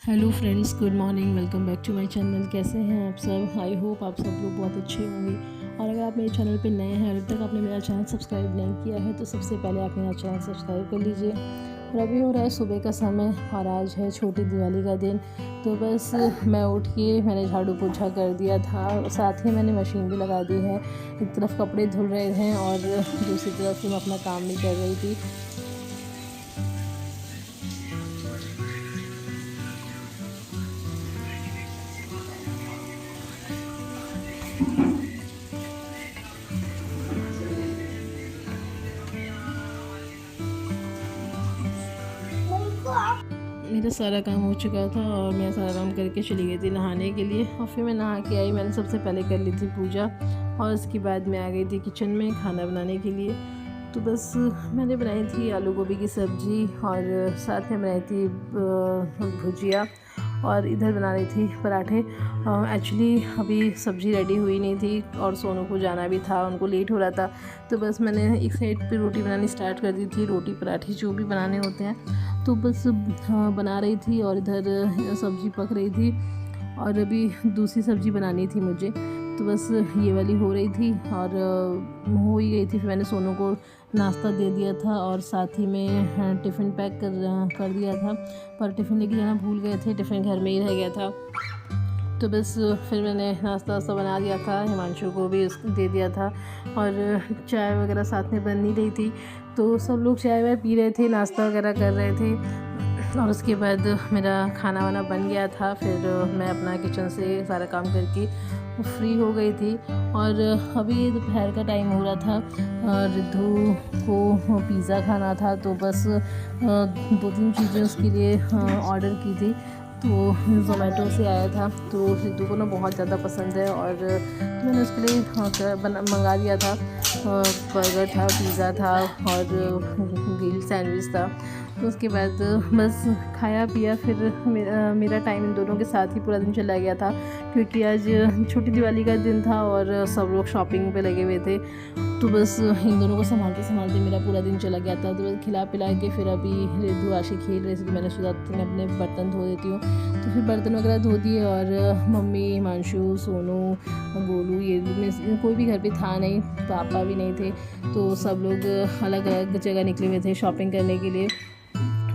Hello friends, good morning. Welcome back to my channel. कैसे हैं आप सब? आई होप आप सब लोग बहुत अच्छे होंगे। और अगर आप मेरे चैनल पे नए हैं, अभी तक आपने मेरा चैनल सब्सक्राइब नहीं किया है तो सबसे पहले आप मेरा चैनल सब्सक्राइब कर लीजिए। और अभी हो रहा है सुबह का समय और आज है छोटी दिवाली का दिन। तो बस मैं उठ के मैंने झाड़ू पोछा कर दिया था, साथ ही मैंने मशीन भी लगा दी है। एक तरफ कपड़े धुल रहे हैं और दूसरी तरफ मैं अपना काम भी कर रही थी। मेरा सारा काम हो चुका था और मैं सारा काम करके चली गई थी नहाने के लिए। और फिर मैं नहा के आई। मैंने सबसे पहले कर ली थी पूजा और उसके बाद मैं आ गई थी किचन में खाना बनाने के लिए। तो बस मैंने बनाई थी आलू गोभी की सब्ज़ी और साथ में बनाई थी भुजिया और इधर बना रही थी पराठे। एक्चुअली अभी सब्ज़ी रेडी हुई नहीं थी और सोनू को जाना भी था, उनको लेट हो रहा था। तो बस मैंने एक साइड पे रोटी बनानी स्टार्ट कर दी थी, रोटी पराठे जो भी बनाने होते हैं। तो बस बना रही थी और इधर सब्ज़ी पक रही थी और अभी दूसरी सब्ज़ी बनानी थी मुझे। तो बस ये वाली हो रही थी और हो ही गई थी। फिर मैंने सोनू को नाश्ता दे दिया था और साथ ही में टिफ़िन पैक कर दिया था, पर टिफ़िन लेके जाना भूल गए थे, टिफ़िन घर में ही रह गया था। तो बस फिर मैंने नाश्ता वास्ता बना दिया था, हिमांशु को भी दे दिया था और चाय वगैरह साथ में बन नहीं रही थी। तो सब लोग चाय वाय पी रहे थे, नाश्ता वगैरह कर रहे थे और उसके बाद मेरा खाना वाना बन गया था। फिर मैं अपना किचन से सारा काम करके फ्री हो गई थी और अभी दोपहर का टाइम हो रहा था। रिद्धू को पिज़्ज़ा खाना था तो बस 2-3 चीज़ें उसके लिए ऑर्डर की थी। तो ज़ोमेटो से आया था तो रिद्धू को ना बहुत ज़्यादा पसंद है और तो मैंने उसके लिए मंगा दिया था। बर्गर था, पिज़्ज़ा था और ग्रिल सैंडविच था। तो उसके बाद बस खाया पिया। फिर मेरा टाइम इन दोनों के साथ ही पूरा दिन चला गया था क्योंकि आज छोटी दिवाली का दिन था और सब लोग शॉपिंग पे लगे हुए थे। तो बस इन दोनों को संभालते संभालते मेरा पूरा दिन चला गया था। तो बस खिला पिला के फिर अभी रिद्धू आशी खेल रहे थे तो मैंने सोचा मैं अपने बर्तन धो देती हूँ। तो फिर बर्तन वगैरह धो दिए और मम्मी, हिमांशु, सोनू, गोलू, ये में कोई भी घर पे था नहीं, पापा भी नहीं थे। तो सब लोग अलग अलग जगह निकले हुए थे शॉपिंग करने के लिए।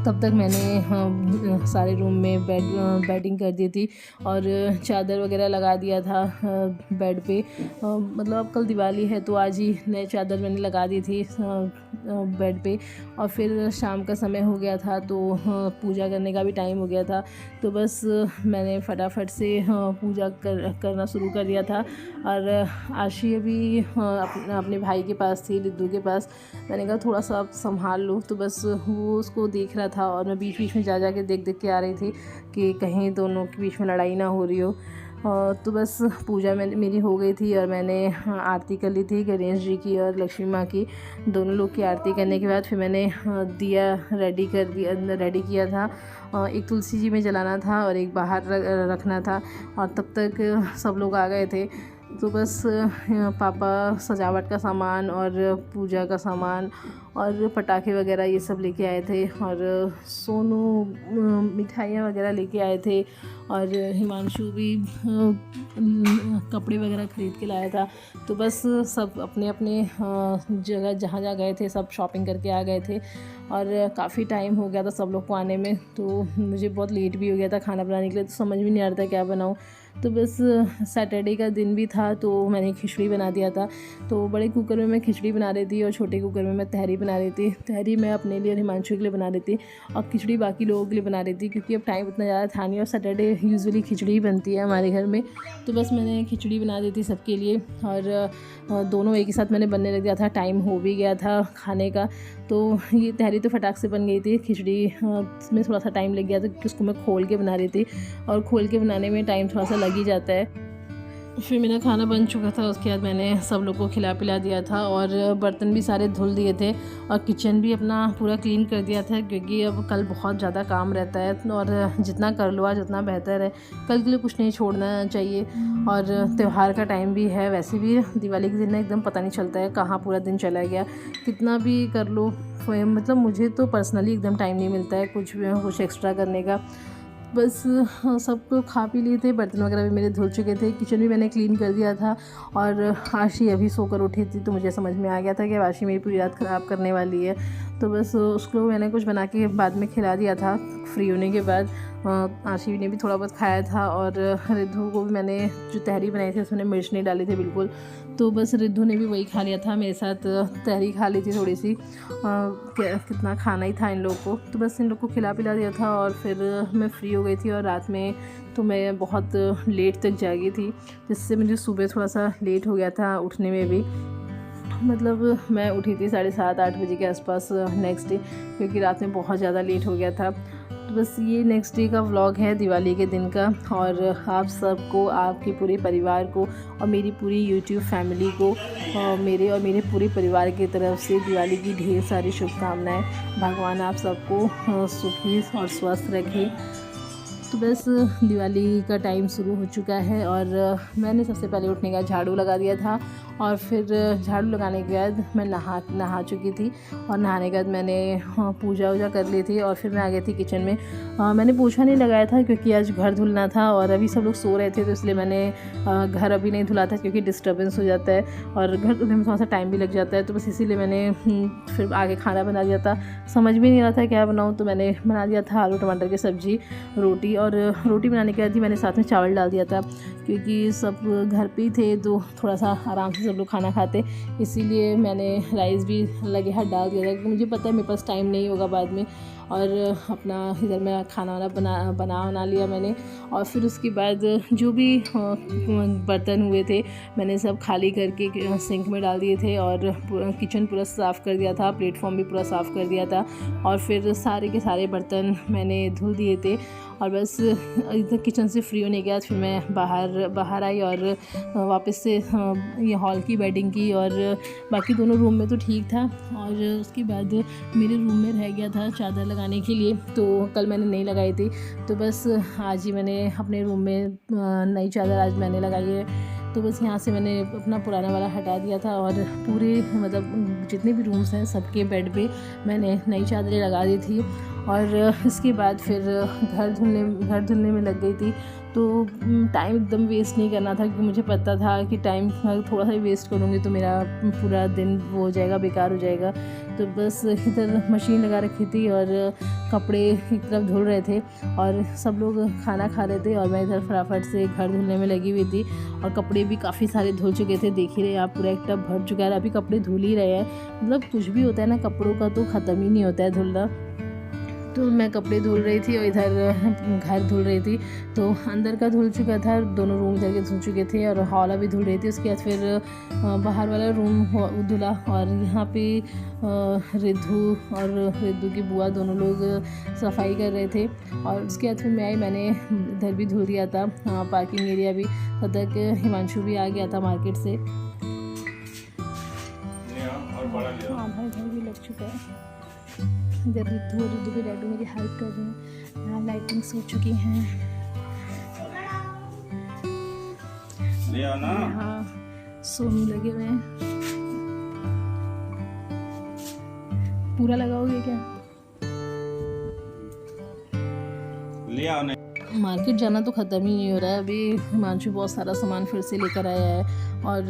तब तक मैंने सारे रूम में बेडिंग कर दी थी और चादर वगैरह लगा दिया था बेड पे। मतलब अब कल दिवाली है तो आज ही नए चादर मैंने लगा दी थी बेड पे। और फिर शाम का समय हो गया था तो पूजा करने का भी टाइम हो गया था। तो बस मैंने फटाफट से पूजा करना शुरू कर दिया था। और आशी अभी अपने भाई के पास थी, रिद्धू के पास। मैंने कहा थोड़ा सा आप संभाल लो। तो बस वो उसको देख रहा था और मैं बीच बीच में जा के देख के आ रही थी कि कहीं दोनों के बीच में लड़ाई ना हो रही हो। तो बस पूजा मेरी हो गई थी और मैंने आरती कर ली थी गणेश जी की और लक्ष्मी माँ की। दोनों लोग की आरती करने के बाद फिर मैंने दिया रेडी किया था। एक तुलसी जी में जलाना था और एक बाहर रखना था और तब तक सब लोग आ गए थे। तो बस पापा सजावट का सामान और पूजा का सामान और पटाखे वगैरह ये सब लेके आए थे और सोनू मिठाइयाँ वगैरह लेके आए थे और हिमांशु भी कपड़े वगैरह ख़रीद के लाया था। तो बस सब अपने अपने जगह जहाँ जहाँ गए थे सब शॉपिंग करके आ गए थे और काफ़ी टाइम हो गया था सब लोग को आने में। तो मुझे बहुत लेट भी हो गया था खाना बनाने के लिए, तो समझ भी नहीं आ रहा था क्या बनाऊँ। तो बस सैटरडे का दिन भी था तो मैंने खिचड़ी बना दिया था। तो बड़े कुकर में मैं खिचड़ी बना रही थी और छोटे कुकर में मैं तहरी बना रही थी। तहरी मैं अपने लिए और हिमांशु के लिए बना रही थी और खिचड़ी बाकी लोगों के लिए बना रही थी क्योंकि अब टाइम उतना ज़्यादा था नहीं और सैटरडे यूजुअली खिचड़ी ही बनती है हमारे घर में। तो बस मैंने खिचड़ी बना दी थी सबके लिए और दोनों एक ही साथ मैंने बनने लग दिया था, टाइम हो भी गया था खाने का। तो ये तहरी तो फटाक से बन गई थी, खिचड़ी में थोड़ा सा टाइम लग गया था क्योंकि उसको मैं खोल के बना रही थी और खोल के बनाने में टाइम थोड़ा सा लग ही जाता है। फिर मेरा खाना बन चुका था, उसके बाद मैंने सब लोग को खिला पिला दिया था और बर्तन भी सारे धुल दिए थे और किचन भी अपना पूरा क्लीन कर दिया था क्योंकि अब कल बहुत ज़्यादा काम रहता है और जितना कर लो आज उतना बेहतर है, कल के लिए कुछ नहीं छोड़ना चाहिए। और त्यौहार का टाइम भी है, वैसे भी दिवाली के दिन ना एकदम पता नहीं चलता है कहाँ पूरा दिन चला गया, कितना भी कर लो। मतलब मुझे तो पर्सनली एकदम टाइम नहीं मिलता है कुछ एक्स्ट्रा करने का। बस सब खा पी लिए थे, बर्तन वगैरह भी मेरे धुल चुके थे, किचन भी मैंने क्लीन कर दिया था। और आशी अभी सोकर उठी थी तो मुझे समझ में आ गया था कि आशी मेरी पूरी रात ख़राब करने वाली है। तो बस उसको मैंने कुछ बना के बाद में खिला दिया था फ्री होने के बाद। आशी ने भी थोड़ा बहुत खाया था और रिद्धू को भी मैंने जो तहरी बनाई थी उसमें मिर्च नहीं डाली थी बिल्कुल, तो बस रिद्धू ने भी वही खा लिया था, मेरे साथ तहरी खा ली थी थोड़ी सी। कितना खाना ही था इन लोग को, तो बस इन लोग को खिला पिला दिया था और फिर मैं फ्री हो गई थी। और रात में तो मैं बहुत लेट तक जागी थी, जिससे मुझे सुबह थोड़ा सा लेट हो गया था उठने में भी। मतलब मैं उठी थी 7:30-8 बजे के आसपास नेक्स्ट डे, क्योंकि रात में बहुत ज़्यादा लेट हो गया था। तो बस ये नेक्स्ट डे का व्लॉग है दिवाली के दिन का। और आप सबको, आपके पूरे परिवार को और मेरी पूरी यूट्यूब फैमिली को मेरे और मेरे पूरे परिवार की तरफ से दिवाली की ढेर सारी शुभकामनाएं। भगवान आप सबको सुखी और स्वस्थ रखे। तो बस दिवाली का टाइम शुरू हो चुका है और मैंने सबसे पहले उठने का झाड़ू लगा दिया था। और फिर झाड़ू लगाने के बाद मैं नहा चुकी थी और नहाने के बाद मैंने पूजा वूजा कर ली थी। और फिर मैं आ गई थी किचन में। मैंने पोछा नहीं लगाया था क्योंकि आज घर धुलना था और अभी सब लोग सो रहे थे, तो इसलिए मैंने घर अभी नहीं धुला था क्योंकि डिस्टर्बेंस हो जाता है और घर धुलने में थोड़ा सा टाइम भी लग जाता है। तो बस इसीलिए मैंने फिर आगे खाना बना दिया था। समझ भी नहीं रहा था क्या बनाऊँ, तो मैंने बना दिया था आलू टमाटर की सब्ज़ी, रोटी। और रोटी बनाने के बाद ही मैंने साथ में चावल डाल दिया था क्योंकि सब घर पे ही थे तो थोड़ा सा आराम से सब लोग खाना खाते, इसीलिए मैंने राइस भी लगे हाथ डाल दिया था क्योंकि मुझे पता है मेरे पास टाइम नहीं होगा बाद में। और अपना इधर मैं खाना वाना बना लिया मैंने। और फिर उसके बाद जो भी बर्तन हुए थे मैंने सब खाली करके सिंक में डाल दिए थे और किचन पूरा साफ़ कर दिया था, प्लेटफॉर्म भी पूरा साफ़ कर दिया था। और फिर सारे के सारे बर्तन मैंने धुल दिए थे। और बस इधर किचन से फ्री होने के बाद फिर मैं बाहर आई और वापस से ये हॉल की बेडिंग की। और बाकी दोनों रूम में तो ठीक था। और उसके बाद मेरे रूम में रह गया था चादर लगाने के लिए, तो कल मैंने नहीं लगाई थी, तो बस आज ही मैंने अपने रूम में नई चादर आज मैंने लगाई है। तो बस यहाँ से मैंने अपना पुराना वाला हटा दिया था और पूरे मतलब जितने भी रूम्स हैं सबके बेड पे मैंने नई चादरें लगा दी थी। और इसके बाद फिर घर धुलने में लग गई थी। तो टाइम एकदम वेस्ट नहीं करना था क्योंकि मुझे पता था कि टाइम थोड़ा सा ही वेस्ट करूँगी तो मेरा पूरा दिन वो हो जाएगा, बेकार हो जाएगा। तो बस इधर मशीन लगा रखी थी और कपड़े एक तरफ धुल रहे थे और सब लोग खाना खा रहे थे और मैं इधर फटाफट से घर धुलने में लगी हुई थी। और कपड़े भी काफ़ी सारे धुल चुके थे, देख ही रहे आप, पूरा एक टब भर चुका है। अभी कपड़े धुल ही रहे हैं, मतलब कुछ भी होता है ना कपड़ों का तो ख़त्म ही नहीं होता है धुलना। तो मैं कपड़े धुल रही थी और इधर घर धुल रही थी। तो अंदर का धुल चुका था, दोनों रूम इधर के धुल चुके थे और हॉल अभी धुल रही थी। उसके बाद फिर बाहर वाला रूम धुला और यहाँ पे रिद्धू और रिद्धू की बुआ दोनों लोग सफाई कर रहे थे। और उसके बाद फिर मैं आई, मैंने इधर भी धुल दिया था पार्किंग एरिया भी। तब तक हिमांशु भी आ गया था मार्केट से। हाँ भाई, घर भी लग चुका है। इधर रिद्धू के डैडू मेरी हेल्प कर रहे हैं। यहाँ लाइटिंग्स हो चुकी हैं। हाँ, सोनू लगे हुए हैं। पूरा लगाओगे क्या? मार्केट जाना तो ख़त्म ही नहीं हो रहा है। अभी हिमांशु बहुत सारा सामान फिर से लेकर आया है और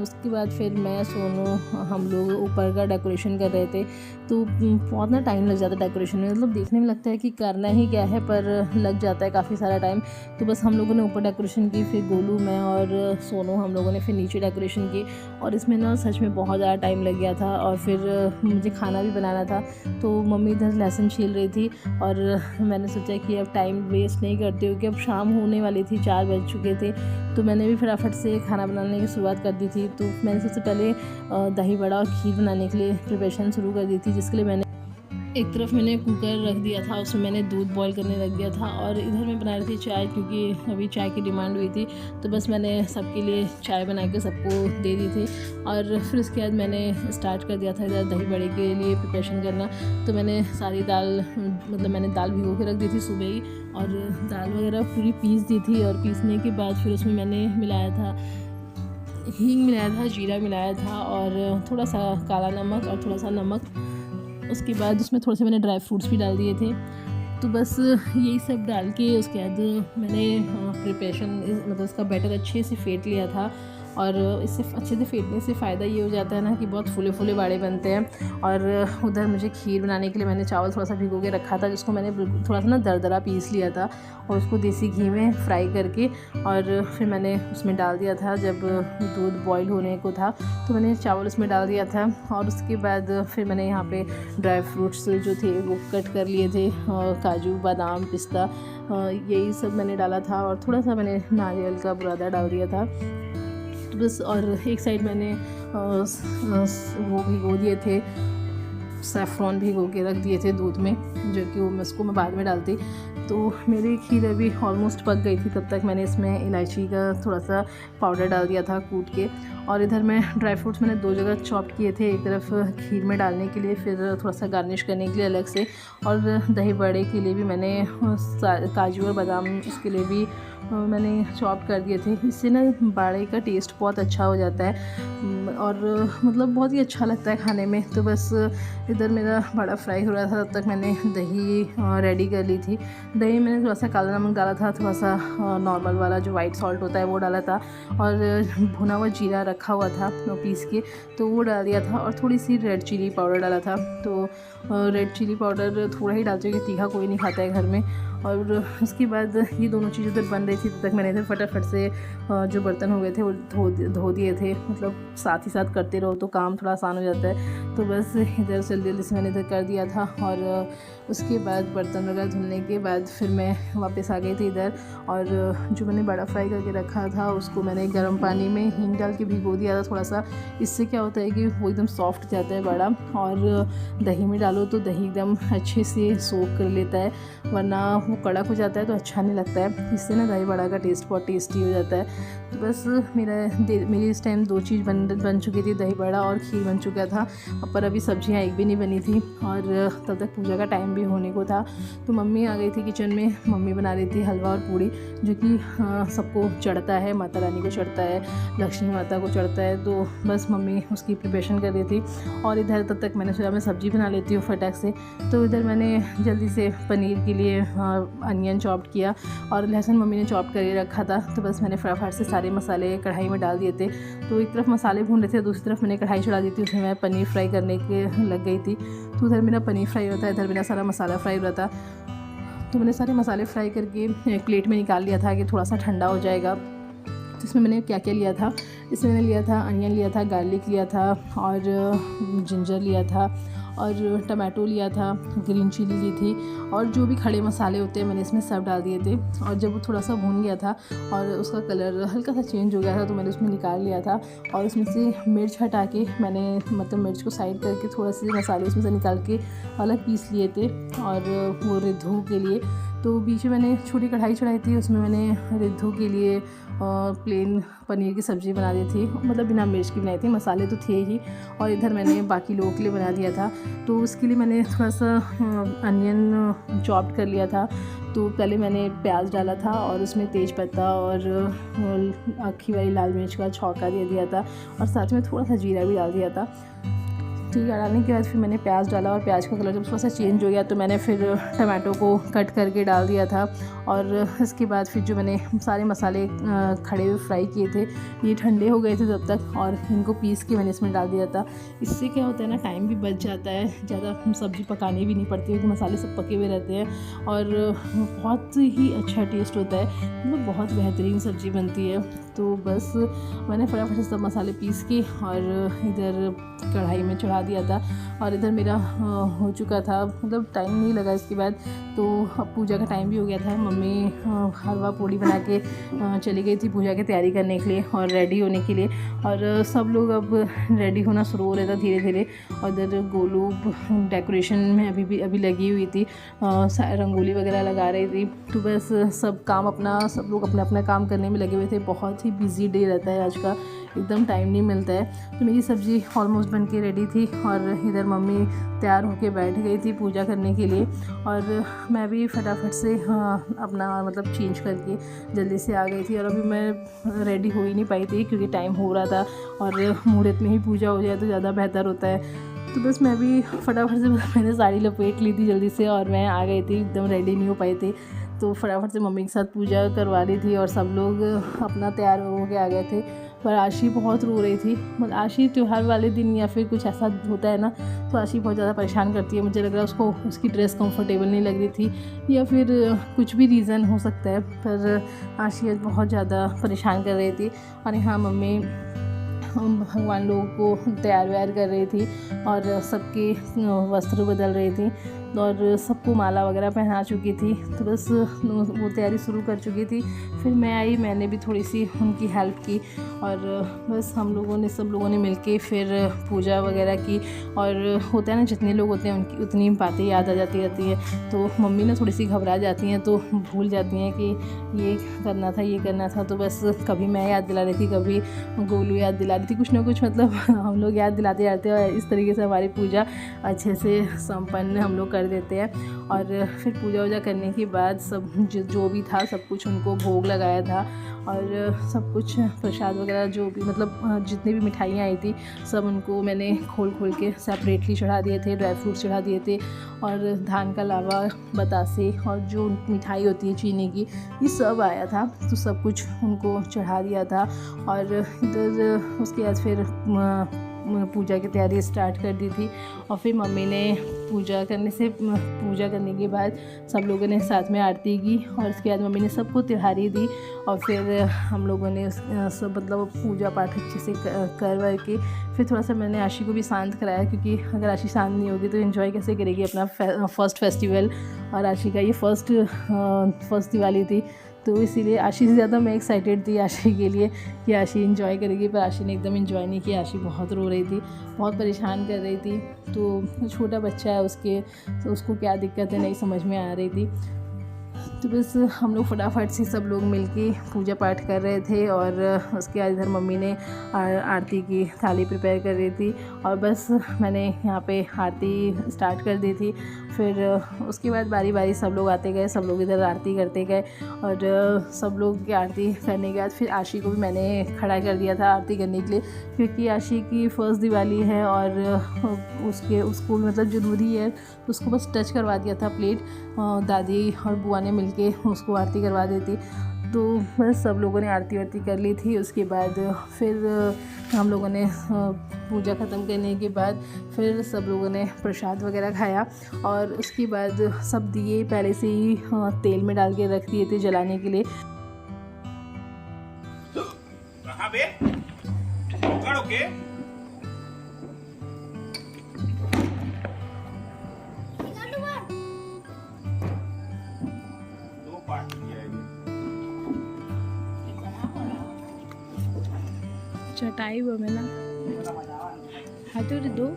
उसके बाद फिर मैं सोनू हम लोग ऊपर का डेकोरेशन कर रहे थे। तो बहुत ना टाइम लग जाता है डेकोरेशन में, मतलब देखने में लगता है कि करना ही क्या है पर लग जाता है काफ़ी सारा टाइम। तो बस हम लोगों ने ऊपर डेकोरेशन की, फिर गोलू, मैं और सोनू हम लोगों ने फिर नीचे डेकोरेशन की। और इसमें ना सच में बहुत ज़्यादा टाइम लग गया था। और फिर मुझे खाना भी बनाना था, तो मम्मी इधर लहसुन छील रही थी और मैंने सोचा कि अब टाइम वेस्ट नहीं करती हूँ कि अब शाम होने वाली थी, 4 बज चुके थे। तो मैंने भी फटाफट से खाना बनाने की शुरुआत कर दी थी। तो मैंने सबसे पहले दही बड़ा और खीर बनाने के लिए प्रिपरेशन शुरू कर दी थी, जिसके लिए मैंने एक तरफ मैंने कुकर रख दिया था, उसमें मैंने दूध बॉईल करने रख दिया था। और इधर मैं बना रही थी चाय, क्योंकि अभी चाय की डिमांड हुई थी। तो बस मैंने सबके लिए चाय बना के सबको दे दी थी। और फिर उसके बाद मैंने स्टार्ट कर दिया था इधर दही बड़े के लिए प्रिपरेशन करना। तो मैंने सारी दाल, मतलब मैंने दाल भिगो के रख दी थी सुबह ही और दाल वगैरह पूरी पीस दी थी। और पीसने के बाद फिर उसमें मैंने मिलाया था हींग, मिलाया था जीरा, मिलाया था और थोड़ा सा काला नमक और थोड़ा सा नमक। उसके बाद उसमें थोड़े से मैंने ड्राई फ्रूट्स भी डाल दिए थे। तो बस यही सब डाल के उसके बाद मैंने प्रिपरेशन मतलब उसका बैटर अच्छे से फेंट लिया था। और इससे अच्छे से फेंटने से फ़ायदा ये हो जाता है ना कि बहुत फूले फूले बाड़े बनते हैं। और उधर मुझे खीर बनाने के लिए मैंने चावल थोड़ा सा भिगो के रखा था, जिसको मैंने थोड़ा सा ना दरदरा पीस लिया था और उसको देसी घी में फ्राई करके और फिर मैंने उसमें डाल दिया था। जब दूध बॉईल होने को था तो मैंने चावल उसमें डाल दिया था और उसके बाद फिर मैंने यहाँ पे ड्राई फ्रूट्स जो थे वो कट कर लिए थे, काजू बादाम पिस्ता यही सब मैंने डाला था और थोड़ा सा मैंने नारियल का बुरादा डाल दिया था। तो बस और एक साइड मैंने वो भिगो दिए थे, सैफ़रॉन भिगो के रख दिए थे दूध में, जो कि वो उसको मैं बाद में डालती। तो मेरी खीर अभी ऑलमोस्ट पक गई थी, तब तक मैंने इसमें इलायची का थोड़ा सा पाउडर डाल दिया था कूट के। और इधर मैं ड्राई फ्रूट्स मैंने 2 जगह चॉप किए थे, एक तरफ खीर में डालने के लिए, फिर थोड़ा सा गार्निश करने के लिए अलग से, और दही बड़े के लिए भी मैंने काजू और बादाम इसके लिए भी मैंने चॉप कर दिए थे। इससे ना बाड़े का टेस्ट बहुत अच्छा हो जाता है और मतलब बहुत ही अच्छा लगता है खाने में। तो बस इधर मेरा बड़ा फ्राई हो रहा था, तब तक मैंने दही रेडी कर ली थी। दही मैंने थोड़ा सा काला नमक डाला था, थोड़ा सा नॉर्मल वाला जो वाइट सॉल्ट होता है वो डाला था, और भुना हुआ जीरा रखा हुआ था पीस के तो वो डाल दिया था, और थोड़ी सी रेड चिली पाउडर डाला था। तो रेड चिली पाउडर थोड़ा ही डालते क्योंकि तीखा कोई नहीं खाता है घर में। और उसके बाद ये दोनों चीज़ें उधर बन रही थी, तब तक मैंने इधर फटाफट से जो बर्तन हो गए थे वो धो दिए थे। मतलब साथ ही साथ करते रहो तो काम थोड़ा आसान हो जाता है। तो बस इधर जल्दी जल्दी से मैंने इधर कर दिया था, और उसके बाद बर्तन वगैरह धुलने के बाद फिर मैं वापस आ गई थी इधर। और जो मैंने बड़ा फ्राई करके रखा था उसको मैंने गर्म पानी में हींग डाल के भिगो दिया था थोड़ा सा। इससे क्या होता है कि वो एकदम सॉफ्ट जाता है बड़ा, और दही में डालो तो दही एकदम अच्छे से सोक कर लेता है, वरना वो कड़क हो जाता है तो अच्छा नहीं लगता है। इससे ना दही बड़ा का टेस्ट बहुत टेस्टी हो जाता है। तो बस मेरी इस टाइम 2 चीज़ बन चुकी थी, दही बड़ा और खीर बन चुका था, पर अभी सब्जियां एक भी नहीं बनी थी, और तब तक पूजा का टाइम भी होने को था। तो मम्मी आ गई थी किचन में, मम्मी बना रही थी हलवा और पूड़ी, जो कि सबको चढ़ता है, माता रानी को चढ़ता है, लक्ष्मी माता को चढ़ता है। तो बस मम्मी उसकी प्रिपरेशन कर रही थी, और इधर तब तक मैंने सोचा मैं सब्ज़ी बना लेती हूँ फटाक से। तो इधर मैंने जल्दी से पनीर के लिए अनियन चॉप किया, और लहसुन मम्मी ने चॉप करके रखा था। तो बस मैंने फटाफट से सारे मसाले कढ़ाई में डाल दिए थे। तो एक तरफ मसाले भून रहे थे, दूसरी तरफ मैंने कढ़ाई चढ़ा दी थी, उसमें मैं पनीर फ्राई करने के लग गई थी। तो उधर मेरा पनीर फ्राई होता है, इधर मेरा सारा मसाला फ्राई हो रहा था। तो मैंने सारे मसाले फ्राई करके एक प्लेट में निकाल लिया था कि थोड़ा सा ठंडा हो जाएगा। तो इसमें मैंने क्या क्या लिया था, इसमें मैंने लिया था अनियन लिया था, गार्लिक लिया था, और जिंजर लिया था, और टमाटो लिया था, ग्रीन चिली ली थी, और जो भी खड़े मसाले होते हैं मैंने इसमें सब डाल दिए थे। और जब वो थोड़ा सा भून गया था और उसका कलर हल्का सा चेंज हो गया था, तो मैंने उसमें निकाल लिया था, और उसमें से मिर्च हटा के मैंने मतलब मिर्च को साइड करके थोड़ा से मसाले उसमें से निकाल के अलग पीस लिए थे, और वो रिद्धू के लिए। तो बीच में मैंने छोटी कढ़ाई चढ़ाई थी, उसमें मैंने रिद्धू के लिए प्लेन पनीर की सब्ज़ी बना दी थी, मतलब बिना मिर्च की बनाई थी, मसाले तो थे ही। और इधर मैंने बाकी लोगों के लिए बना दिया था। तो उसके लिए मैंने थोड़ा सा अनियन चॉप कर लिया था। तो पहले मैंने प्याज डाला था, और उसमें तेज पत्ता और आखी वाली लाल मिर्च का छौंका दे दिया था, और साथ में थोड़ा सा जीरा भी डाल दिया था। ठीक है, डालने के बाद फिर मैंने प्याज डाला, और प्याज का कलर जब थोड़ा सा चेंज हो गया तो मैंने फिर टमाटो को कट करके डाल दिया था। और इसके बाद फिर जो मैंने सारे मसाले खड़े हुए फ्राई किए थे, ये ठंडे हो गए थे तब तक, और इनको पीस के मैंने इसमें डाल दिया था। इससे क्या होता है ना, टाइम भी बच जाता है, ज़्यादा सब्ज़ी पकानी भी नहीं पड़ती क्योंकि मसाले सब पके हुए रहते हैं, और बहुत ही अच्छा टेस्ट होता है, मतलब बहुत बेहतरीन सब्ज़ी बनती है। तो बस मैंने फटाफट से सब मसाले पीस के और इधर कढ़ाई में चढ़ा दिया था, और इधर मेरा हो चुका था, मतलब टाइम नहीं लगा इसके बाद। तो अब पूजा का टाइम भी हो गया था, मम्मी हलवा पूड़ी बना के चली गई थी पूजा की तैयारी करने के लिए और रेडी होने के लिए, और सब लोग अब रेडी होना शुरू हो रहा था धीरे धीरे। और इधर गोलू डेकोरेशन में अभी लगी हुई थी, रंगोली वगैरह लगा रही थी। तो बस सब लोग अपना अपना काम करने में लगे हुए थे। बहुत ही बिजी डे रहता है आज का, एकदम टाइम नहीं मिलता है। तो मेरी सब्ज़ी ऑलमोस्ट बन के रेडी थी, और इधर मम्मी तैयार होके बैठ गई थी पूजा करने के लिए, और मैं भी फटाफट से अपना मतलब चेंज करके जल्दी से आ गई थी। और अभी मैं रेडी हो ही नहीं पाई थी क्योंकि टाइम हो रहा था, और मुहूर्त में ही पूजा हो जाए तो ज़्यादा बेहतर होता है। तो बस मैं भी फटाफट से मैंने साड़ी लपेट ली थी जल्दी से और मैं आ गई थी, एकदम रेडी नहीं हो पाई थी। तो फटाफट से मम्मी के साथ पूजा करवा ली थी और सब लोग अपना तैयार हो के आ गए थे। पर आशी बहुत रो रही थी। मतलब आशी त्यौहार वाले दिन या फिर कुछ ऐसा होता है ना, तो आशी बहुत ज़्यादा परेशान करती है। मुझे लग रहा है उसको उसकी ड्रेस कंफर्टेबल नहीं लग रही थी या फिर कुछ भी रीज़न हो सकता है, पर आशी आज बहुत ज़्यादा परेशान कर रही थी। और यहाँ मम्मी भगवान लोगों को तैयार व्यार कर रही थी और सबके वस्त्र बदल रही थी और सबको माला वगैरह पहना चुकी थी। तो बस वो तैयारी शुरू कर चुकी थी। फिर मैं आई, मैंने भी थोड़ी सी उनकी हेल्प की और बस हम लोगों ने सब लोगों ने मिलके फिर पूजा वगैरह की। और होता है ना, जितने लोग होते हैं उनकी उतनी बातें याद आ जाती रहती है। तो मम्मी ना थोड़ी सी घबरा जाती हैं, तो भूल जाती हैं कि ये करना था, ये करना था। तो बस कभी मैं याद दिला रही थी, कभी गोलू याद दिला रही थी, कुछ ना कुछ मतलब हम लोग याद दिलाते रहते हैं और इस तरीके से हमारी पूजा अच्छे से संपन्न हम लोग कर देते हैं। और फिर पूजा वूजा करने के बाद सब जो भी था सब कुछ उनको भोग लगाया था और सब कुछ प्रसाद वगैरह जो भी मतलब जितनी भी मिठाइयाँ आई थी सब उनको मैंने खोल खोल के सेपरेटली चढ़ा दिए थे। ड्राई फ्रूट्स चढ़ा दिए थे और धान का लावा, बतासे और जो मिठाई होती है चीनी की, ये सब आया था। तो सब कुछ उनको चढ़ा दिया था और इधर उसके बाद फिर पूजा की तैयारी स्टार्ट कर दी थी। और फिर मम्मी ने पूजा करने के बाद सब लोगों ने साथ में आरती की और उसके बाद मम्मी ने सबको तिहारी दी। और फिर हम लोगों ने सब मतलब पूजा पाठ अच्छे से कर के फिर थोड़ा सा मैंने आशी को भी शांत कराया, क्योंकि अगर आशी शांत नहीं होगी तो एंजॉय कैसे करेगी अपना फर्स्ट फेस्टिवल। और आशी का ये फर्स्ट दिवाली थी, तो इसीलिए आशी से ज़्यादा मैं एक्साइटेड थी आशी के लिए कि आशी इंजॉय करेगी। पर आशी ने एकदम इंजॉय नहीं किया। आशी बहुत रो रही थी, बहुत परेशान कर रही थी। तो छोटा बच्चा है तो उसको क्या दिक्कत है नहीं समझ में आ रही थी। तो बस हम लोग फटाफट से सब लोग मिलके पूजा पाठ कर रहे थे और उसके बाद इधर मम्मी ने आरती की थाली प्रिपेयर कर रही थी और बस मैंने यहाँ पे आरती स्टार्ट कर दी थी। फिर उसके बाद बारी बारी सब लोग आते गए, सब लोग इधर आरती करते गए और सब लोग की आरती करने के बाद फिर आशी को भी मैंने खड़ा कर दिया था आरती करने के लिए, क्योंकि आशी की फ़र्स्ट दिवाली है और उसको मतलब ज़रूरी है। उसको बस टच करवा दिया था प्लेट, दादी और बुआ ने मिलके उसको आरती करवा दी थी। तो बस सब लोगों ने आरती वारती कर ली थी। उसके बाद फिर हम लोगों ने पूजा ख़त्म करने के बाद फिर सब लोगों ने प्रसाद वगैरह खाया और उसके बाद सब दिए पहले से ही तेल में डाल के रख दिए थे जलाने के लिए। चटाई वो में ना हाथों दो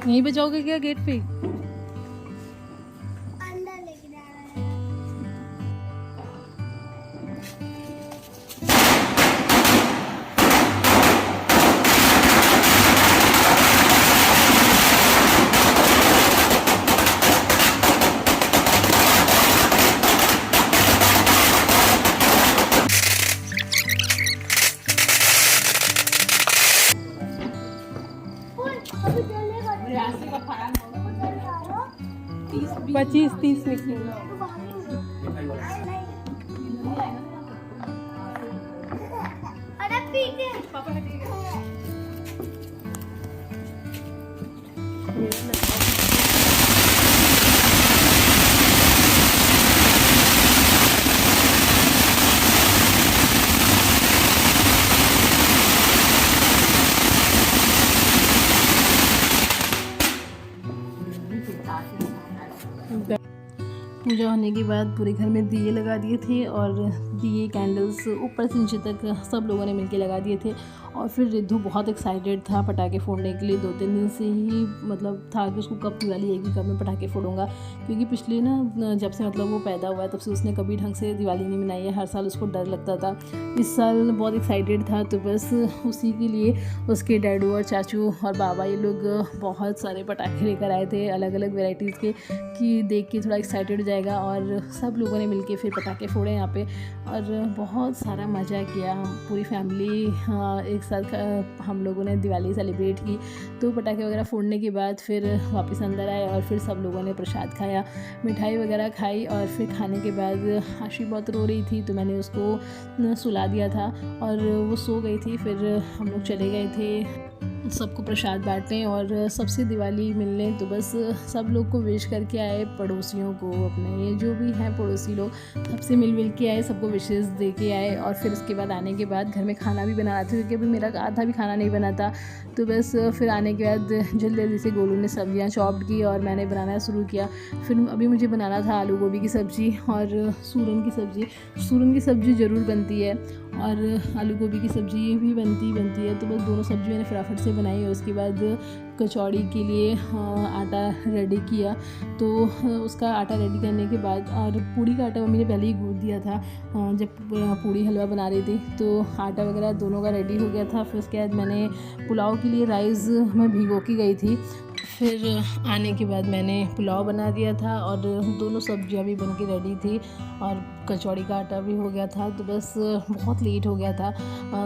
यहीं बजाओगे क्या गेट पे? अंदर लेके जा रहा है। अभी चलेगा 25-30 निकलेगा। अरे पीछे पूजा होने के बाद पूरे घर में दिए लगा दिए थे और दिए कैंडल्स ऊपर से नीचे तक सब लोगों ने मिलके लगा दिए थे। और फिर रिद्धू बहुत एक्साइटेड था पटाखे फोड़ने के लिए। 2-3 दिन से ही मतलब था कि उसको कब दिवाली आएगी, कब मैं पटाखे फोड़ूंगा, क्योंकि पिछले ना जब से मतलब वो पैदा हुआ है तब से उसने कभी ढंग से दिवाली नहीं मनाई है। हर साल उसको डर लगता था। इस साल बहुत एक्साइटेड था, तो बस उसी के लिए उसके डैडू और चाचू और बाबा ये लोग बहुत सारे पटाखे लेकर आए थे अलग अलग वेराइटीज़ के, कि देख के थोड़ा एक्साइटेड हो जाएगा वगैरह, और सब लोगों ने मिलके फिर पटाखे फोड़े यहाँ पे और बहुत सारा मज़ा किया। पूरी फैमिली एक साथ हम लोगों ने दिवाली सेलिब्रेट की। तो पटाखे वगैरह फोड़ने के बाद फिर वापस अंदर आए और फिर सब लोगों ने प्रसाद खाया, मिठाई वगैरह खाई। और फिर खाने के बाद आशी बहुत रो रही थी तो मैंने उसको सुला दिया था और वो सो गई थी। फिर हम लोग चले गए थे सबको प्रसाद बांटने और सबसे दिवाली मिलने। तो बस सब लोग को विश करके आए, पड़ोसियों को, अपने ये जो भी हैं पड़ोसी लोग, सबसे मिल के आए, सबको विशेस दे के आए। और फिर उसके बाद आने के बाद घर में खाना भी बना रहा था क्योंकि अभी मेरा आधा भी खाना नहीं बना था। तो बस फिर आने के बाद जल्दी जल्दी से गोलू ने सब्जियां चॉप्ड की और मैंने बनाना शुरू किया। फिर अभी मुझे बनाना था आलू गोभी की सब्ज़ी और सूरन की सब्ज़ी। सूरन की सब्ज़ी ज़रूर बनती है और आलू गोभी की सब्ज़ी भी बनती है। तो बस दोनों सब्ज़ी मैंने फटाफट से बनाई और उसके बाद कचौड़ी के लिए आटा रेडी किया। तो उसका आटा रेडी करने के बाद, और पूड़ी का आटा मम्मी ने पहले ही गूँथ दिया था जब पूड़ी हलवा बना रही थी। तो आटा वगैरह दोनों का रेडी हो गया था। फिर उसके बाद मैंने पुलाव के लिए राइस में भिगो के गई थी। फिर आने के बाद मैंने पुलाव बना दिया था और दोनों सब्जियां भी बन के रेडी थी और कचौड़ी का आटा भी हो गया था। तो बस बहुत लेट हो गया था,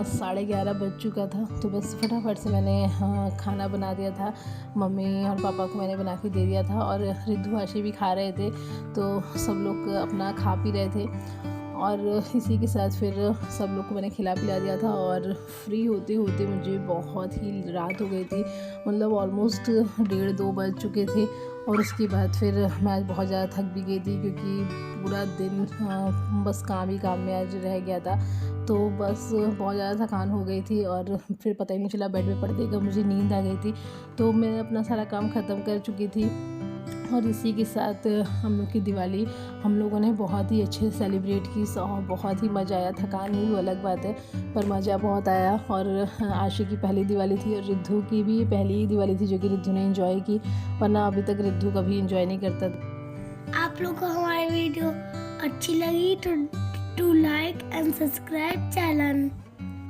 11:30 बज चुका था। तो बस फटाफट से मैंने खाना बना दिया था। मम्मी और पापा को मैंने बना के दे दिया था और रिद्धू आशी भी खा रहे थे। तो सब लोग अपना खा पी रहे थे और इसी के साथ फिर सब लोग को मैंने खिला पिला दिया था। और फ्री होते होते मुझे बहुत ही रात हो गई थी, मतलब ऑलमोस्ट 1:30-2 बज चुके थे। और उसके बाद फिर मैं आज बहुत ज़्यादा थक भी गई थी क्योंकि पूरा दिन बस काम ही काम में आज रह गया था। तो बस बहुत ज़्यादा थकान हो गई थी और फिर पता ही नहीं चला, बेड में पड़ते ही मुझे नींद आ गई थी। तो मैं अपना सारा काम ख़त्म कर चुकी थी और इसी के साथ हम लोग की दिवाली हम लोगों ने बहुत ही अच्छे से सेलिब्रेट की। बहुत ही मज़ा आया। थकान हुई वो अलग बात है, पर मज़ा बहुत आया। और आशी की पहली दिवाली थी और रिद्धू की भी पहली ही दिवाली थी जो कि रिद्धू ने एंजॉय की, वरना अभी तक रिद्धू कभी एंजॉय नहीं करता था। आप लोग को हमारी वीडियो अच्छी लगी तो do like and subscribe channel.